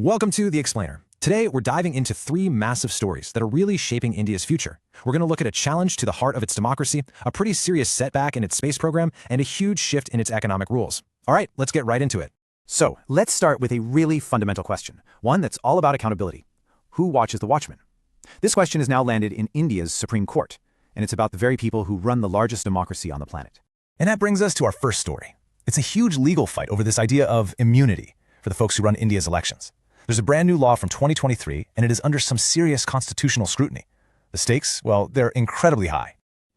Welcome to The Explainer. Today, we're diving into three massive stories that are really shaping India's future. We're going to look at a challenge to the heart of its democracy, a pretty serious setback in its space program, and a huge shift in its economic rules. All right, let's get right into it. So, let's start with a really fundamental question, one that's all about accountability. Who watches the watchman? This question has now landed in India's Supreme Court, and it's about the very people who run the largest democracy on the planet. And that brings us to our first story. It's a huge legal fight over this idea of immunity for the folks who run India's elections. There's a brand new law from 2023, and it is under some serious constitutional scrutiny. The stakes, well, they're incredibly high.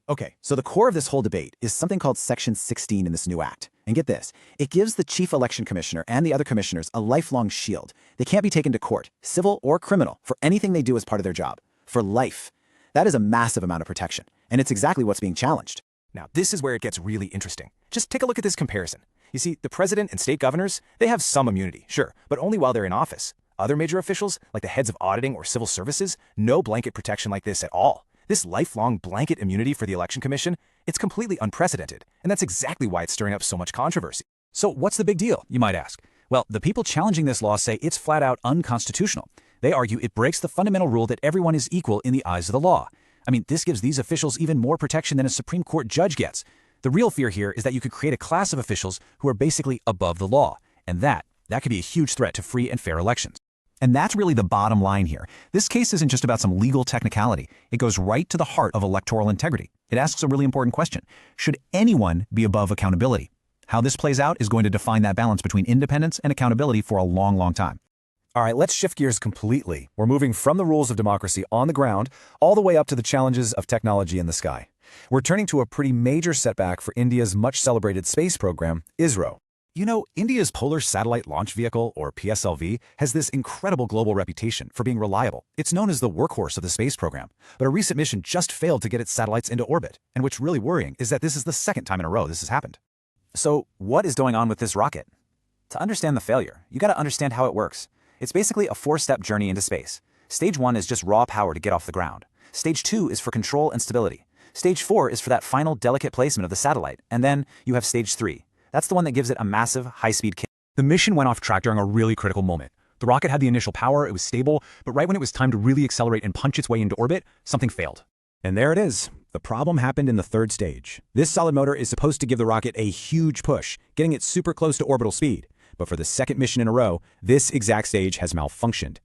Okay, so the core of this whole debate is something called Section 16 in this new act. And get this, it gives the chief election commissioner and the other commissioners a lifelong shield. They can't be taken to court, civil or criminal, for anything they do as part of their job. For life. That is a massive amount of protection, and it's exactly what's being challenged. Now, this is where it gets really interesting. Just take a look at this comparison. You see, the president and state governors, they have some immunity, sure, but only while they're in office. Other major officials, like the heads of auditing or civil services, no blanket protection like this at all. This lifelong blanket immunity for the Election Commission, it's completely unprecedented, and that's exactly why it's stirring up so much controversy. So what's the big deal, you might ask? Well, the people challenging this law say it's flat out unconstitutional. They argue it breaks the fundamental rule that everyone is equal in the eyes of the law. I mean, this gives these officials even more protection than a Supreme Court judge gets. The real fear here is that you could create a class of officials who are basically above the law, and that could be a huge threat to free and fair elections. And that's really the bottom line here. This case isn't just about some legal technicality. It goes right to the heart of electoral integrity. It asks a really important question. Should anyone be above accountability? How this plays out is going to define that balance between independence and accountability for a long, long time. All right, let's shift gears completely. We're moving from the rules of democracy on the ground all the way up to the challenges of technology in the sky. We're turning to a pretty major setback for India's much-celebrated space program, ISRO. You know, India's Polar Satellite Launch Vehicle, or PSLV, has this incredible global reputation for being reliable. It's known as the workhorse of the space program. But a recent mission just failed to get its satellites into orbit. And what's really worrying is that this is the second time in a row this has happened. So what is going on with this rocket? To understand the failure, you got to understand how it works. It's basically a four-step journey into space. Stage 1 is just raw power to get off the ground. Stage 2 is for control and stability. Stage 4 is for that final delicate placement of the satellite. And then you have Stage 3. That's the one that gives it a massive, high-speed kick. The mission went off track during a really critical moment. The rocket had the initial power, it was stable, but right when it was time to really accelerate and punch its way into orbit, something failed. And there it is. The problem happened in the third stage. This solid motor is supposed to give the rocket a huge push, getting it super close to orbital speed. But for the second mission in a row, this exact stage has malfunctioned.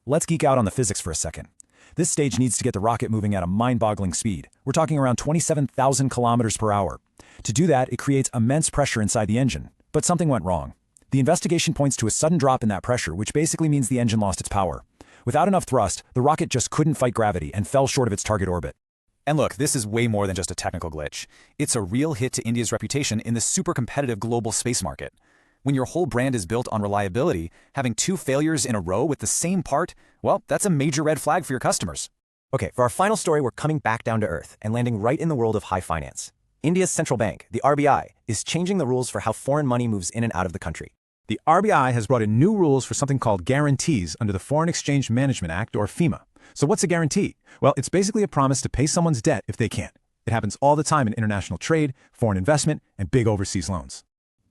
Let's geek out on the physics for a second. This stage needs to get the rocket moving at a mind-boggling speed. We're talking around 27,000 kilometers per hour. To do that, it creates immense pressure inside the engine. But something went wrong. The investigation points to a sudden drop in that pressure, which basically means the engine lost its power. Without enough thrust, the rocket just couldn't fight gravity and fell short of its target orbit. And look, this is way more than just a technical glitch. It's a real hit to India's reputation in the super competitive global space market. When your whole brand is built on reliability, having two failures in a row with the same part, well, that's a major red flag for your customers. Okay, for our final story, we're coming back down to earth and landing right in the world of high finance. India's central bank, the RBI, is changing the rules for how foreign money moves in and out of the country. The RBI has brought in new rules for something called guarantees under the Foreign Exchange Management Act, or FEMA. So what's a guarantee? Well, it's basically a promise to pay someone's debt if they can't. It happens all the time in international trade, foreign investment, and big overseas loans.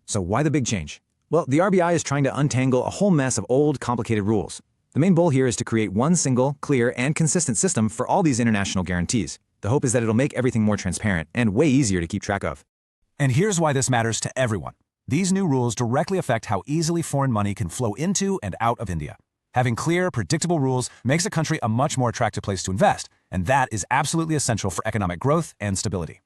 So why the big change? Well, the RBI is trying to untangle a whole mess of old, complicated rules. The main goal here is to create one single, clear, and consistent system for all these international guarantees. The hope is that it'll make everything more transparent and way easier to keep track of. And here's why this matters to everyone. These new rules directly affect how easily foreign money can flow into and out of India. Having clear, predictable rules makes a country a much more attractive place to invest, and that is absolutely essential for economic growth and stability.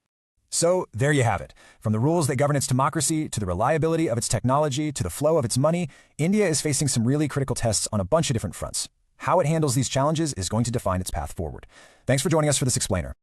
So there you have it. From the rules that govern its democracy, to the reliability of its technology, to the flow of its money, India is facing some really critical tests on a bunch of different fronts. How it handles these challenges is going to define its path forward. Thanks for joining us for this explainer.